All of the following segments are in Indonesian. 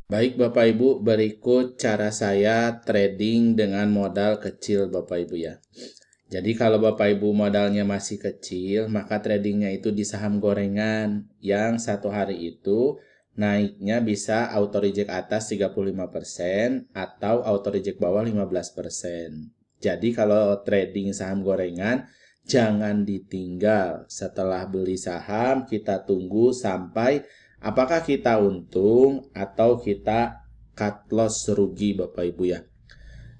Baik Bapak Ibu, berikut cara saya trading dengan modal kecil Bapak Ibu ya. Jadi kalau Bapak Ibu modalnya masih kecil, maka tradingnya itu di saham gorengan yang satu hari itu naiknya bisa auto reject atas 35% atau auto reject bawah 15%. Jadi kalau trading saham gorengan, jangan ditinggal. Setelah beli saham, kita tunggu sampai apakah kita untung atau kita cut loss rugi Bapak Ibu ya.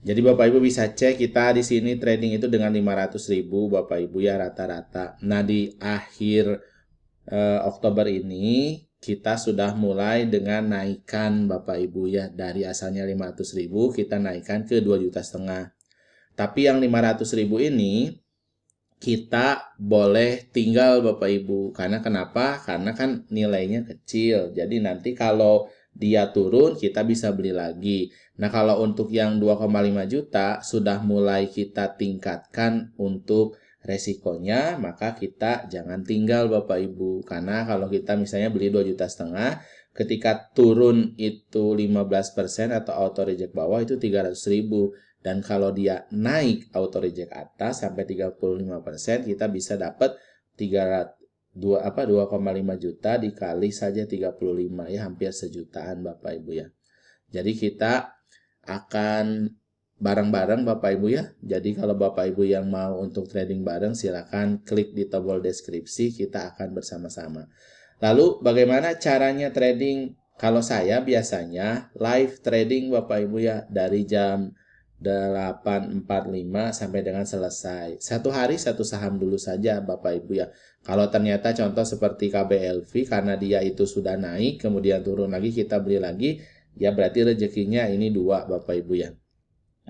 Jadi Bapak Ibu bisa cek kita di sini trading itu dengan 500.000 Bapak Ibu ya rata-rata. Nah di akhir Oktober ini kita sudah mulai dengan naikkan Bapak Ibu ya, dari asalnya 500.000 kita naikkan ke 2,5 juta. Tapi yang 500.000 ini kita boleh tinggal Bapak Ibu. Karena kenapa? Karena kan nilainya kecil. Jadi nanti kalau dia turun kita bisa beli lagi. Nah, kalau untuk yang 2,5 juta sudah mulai kita tingkatkan untuk resikonya, maka kita jangan tinggal Bapak Ibu. Karena kalau kita misalnya beli 2,5 juta, ketika turun itu 15% atau auto reject bawah itu 300.000. Dan kalau dia naik auto reject atas sampai 35%, kita bisa dapat 2,5 juta dikali saja 35 ya, hampir sejutaan Bapak Ibu ya. Jadi kita akan bareng-bareng Bapak Ibu ya. Jadi kalau Bapak Ibu yang mau untuk trading bareng, silakan klik di tombol deskripsi, kita akan bersama-sama. Lalu bagaimana caranya trading? Kalau saya biasanya live trading Bapak Ibu ya, dari jam 8.45 sampai dengan selesai. Satu hari satu saham dulu saja Bapak Ibu ya. Kalau ternyata contoh seperti KBLV karena dia itu sudah naik kemudian turun lagi kita beli lagi, ya berarti rezekinya ini 2 Bapak Ibu ya.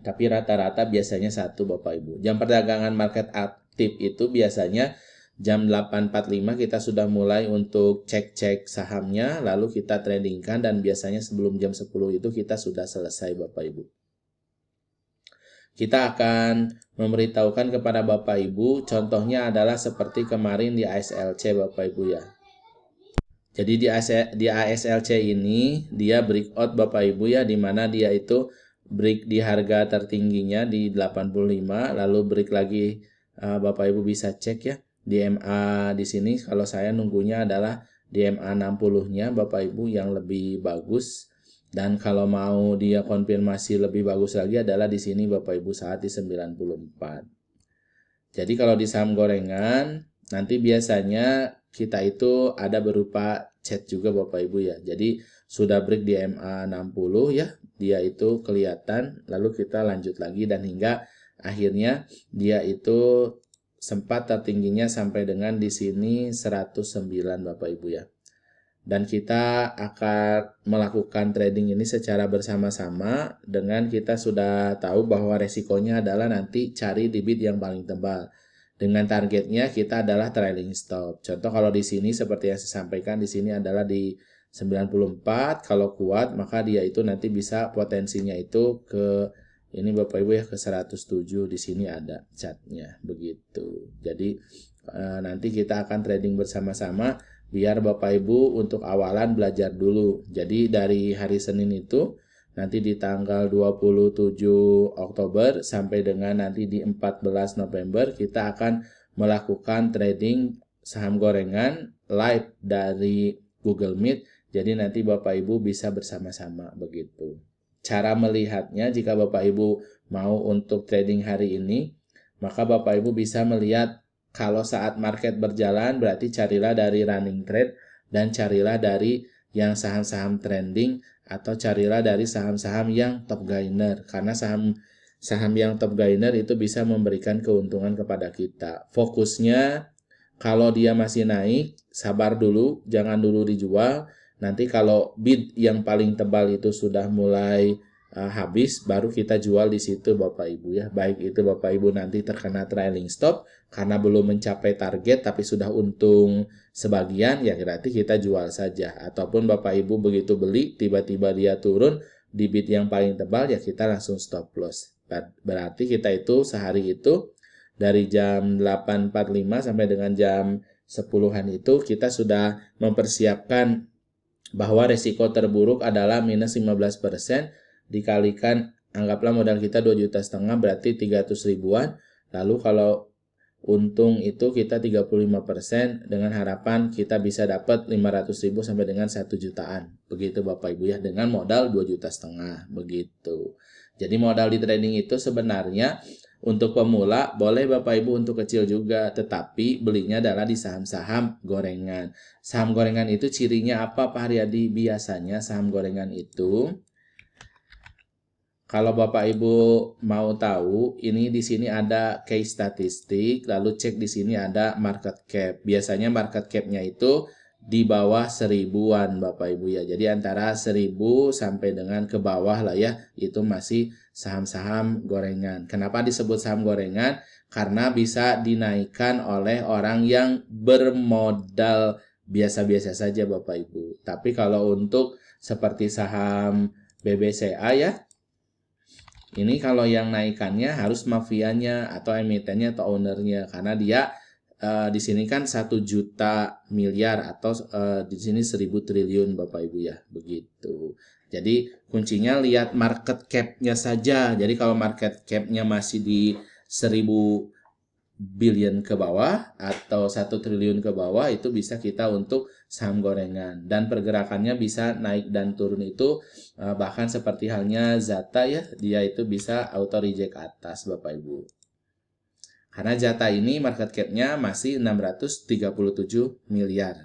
Tapi rata-rata biasanya 1 Bapak Ibu. Jam perdagangan market aktif itu biasanya jam 8.45 kita sudah mulai untuk cek-cek sahamnya, lalu kita tradingkan dan biasanya sebelum jam 10 itu kita sudah selesai Bapak Ibu. Kita akan memberitahukan kepada Bapak Ibu, contohnya adalah seperti kemarin di ASLC Bapak Ibu ya. Jadi di ASLC ini dia breakout Bapak Ibu ya, di mana dia itu break di harga tertingginya di 85, lalu break lagi. Bapak Ibu bisa cek ya di MA di sini. Kalau saya nunggunya adalah di MA 60-nya Bapak Ibu yang lebih bagus. Dan kalau mau dia konfirmasi lebih bagus lagi adalah di sini Bapak Ibu saat di 94. Jadi kalau di saham gorengan nanti biasanya kita itu ada berupa chat juga Bapak Ibu ya. Jadi sudah break di MA 60 ya, dia itu kelihatan, lalu kita lanjut lagi dan hingga akhirnya dia itu sempat tertingginya sampai dengan di sini 109 Bapak Ibu ya. Dan kita akan melakukan trading ini secara bersama-sama dengan kita sudah tahu bahwa resikonya adalah nanti cari di bid yang paling tebal. Dengan targetnya kita adalah trailing stop. Contoh kalau di sini seperti yang saya sampaikan di sini adalah di 94, kalau kuat maka dia itu nanti bisa potensinya itu ke ini Bapak Ibu ya ke 107, di sini ada chartnya begitu. Jadi nanti kita akan trading bersama-sama biar Bapak Ibu untuk awalan belajar dulu. Jadi dari hari Senin itu nanti di tanggal 27 Oktober sampai dengan nanti di 14 November kita akan melakukan trading saham gorengan live dari Google Meet. Jadi nanti Bapak Ibu bisa bersama-sama begitu. Cara melihatnya jika Bapak Ibu mau untuk trading hari ini, maka Bapak Ibu bisa melihat kalau saat market berjalan berarti carilah dari running trade dan carilah dari yang saham-saham trending atau carilah dari saham-saham yang top gainer, karena saham yang top gainer itu bisa memberikan keuntungan kepada kita. Fokusnya kalau dia masih naik, sabar dulu, jangan dulu dijual. Nanti kalau bid yang paling tebal itu sudah mulai habis, baru kita jual di situ Bapak Ibu ya. Baik itu Bapak Ibu nanti terkena trailing stop karena belum mencapai target tapi sudah untung sebagian, ya berarti kita jual saja. Ataupun Bapak Ibu begitu beli tiba-tiba dia turun di bid yang paling tebal, ya kita langsung stop loss. Berarti kita itu sehari itu dari jam 8.45 sampai dengan jam 10-an itu kita sudah mempersiapkan bahwa resiko terburuk adalah minus 15% dikalikan anggaplah modal kita 2,5 juta berarti 300 ribuan. Lalu kalau untung itu kita 35% dengan harapan kita bisa dapat 500 ribu sampai dengan 1 jutaan. Begitu Bapak Ibu ya, dengan modal 2,5 juta begitu. Jadi modal di trading itu sebenarnya untuk pemula boleh Bapak Ibu untuk kecil juga, tetapi belinya adalah di saham-saham gorengan. Saham gorengan itu cirinya apa Pak Haryadi? Biasanya saham gorengan itu, kalau Bapak Ibu mau tahu, ini di sini ada case statistik, lalu cek di sini ada market cap. Biasanya market cap-nya itu di bawah 1000-an Bapak Ibu ya. Jadi antara 1000 sampai dengan ke bawah lah ya, itu masih saham-saham gorengan. Kenapa disebut saham gorengan? Karena bisa dinaikkan oleh orang yang bermodal biasa-biasa saja Bapak Ibu. Tapi kalau untuk seperti saham BBCA ya, ini kalau yang naikannya harus mafianya atau emitennya atau ownernya, karena dia di sini kan 1 juta miliar atau di sini 1000 triliun Bapak Ibu ya, begitu. Jadi kuncinya lihat market cap-nya saja. Jadi kalau market cap-nya masih di 1000 billion ke bawah atau 1 triliun ke bawah, itu bisa kita untuk saham gorengan, dan pergerakannya bisa naik dan turun itu bahkan seperti halnya Zata ya, dia itu bisa auto reject ke atas Bapak Ibu. Karena Zata ini market cap-nya masih 637 miliar.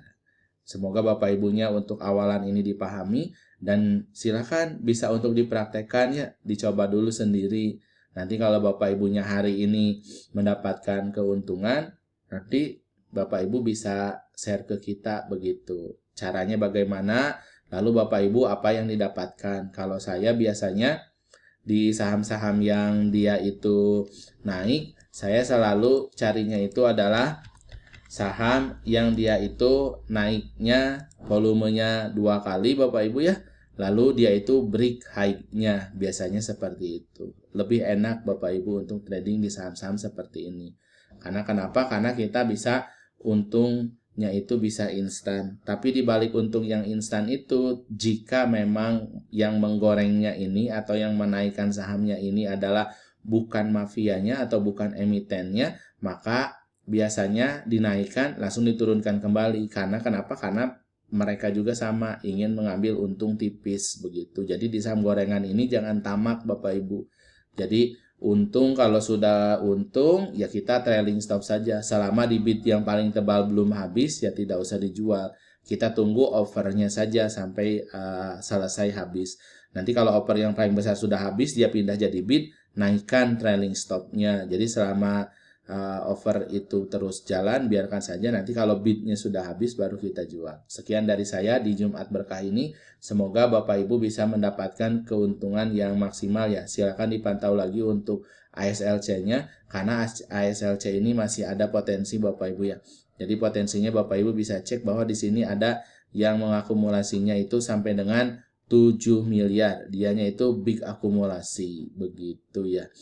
Semoga Bapak Ibunya untuk awalan ini dipahami, dan silakan bisa untuk dipraktekkan ya, dicoba dulu sendiri. Nanti kalau Bapak Ibunya hari ini mendapatkan keuntungan, nanti Bapak Ibu bisa share ke kita begitu. Caranya bagaimana, lalu Bapak Ibu apa yang didapatkan. Kalau saya biasanya di saham-saham yang dia itu naik, saya selalu carinya itu adalah saham yang dia itu naiknya volumenya 2 kali Bapak Ibu ya, lalu dia itu break high-nya, biasanya seperti itu. Lebih enak Bapak Ibu untuk trading di saham-saham seperti ini. Karena kenapa? Karena kita bisa untungnya itu bisa instan. Tapi di balik untung yang instan itu, jika memang yang menggorengnya ini atau yang menaikkan sahamnya ini adalah bukan mafianya atau bukan emitennya, maka biasanya dinaikkan langsung diturunkan kembali. Karena kenapa? Karena mereka juga sama ingin mengambil untung tipis begitu. Jadi di saham gorengan ini jangan tamak Bapak Ibu. Jadi untung, kalau sudah untung ya kita trailing stop saja. Selama di bid yang paling tebal belum habis ya tidak usah dijual. Kita tunggu offernya saja sampai selesai habis. Nanti kalau offer yang paling besar sudah habis, dia pindah jadi bid, naikkan trailing stopnya. Jadi selama offer itu terus jalan, biarkan saja, nanti kalau bidnya sudah habis baru kita jual. Sekian dari saya di Jumat Berkah ini, semoga Bapak Ibu bisa mendapatkan keuntungan yang maksimal ya. Silakan dipantau lagi untuk ASLC-nya, karena ASLC ini masih ada potensi Bapak Ibu ya. Jadi potensinya Bapak Ibu bisa cek bahwa di sini ada yang mengakumulasinya itu sampai dengan 7 miliar. Dianya itu big akumulasi begitu ya.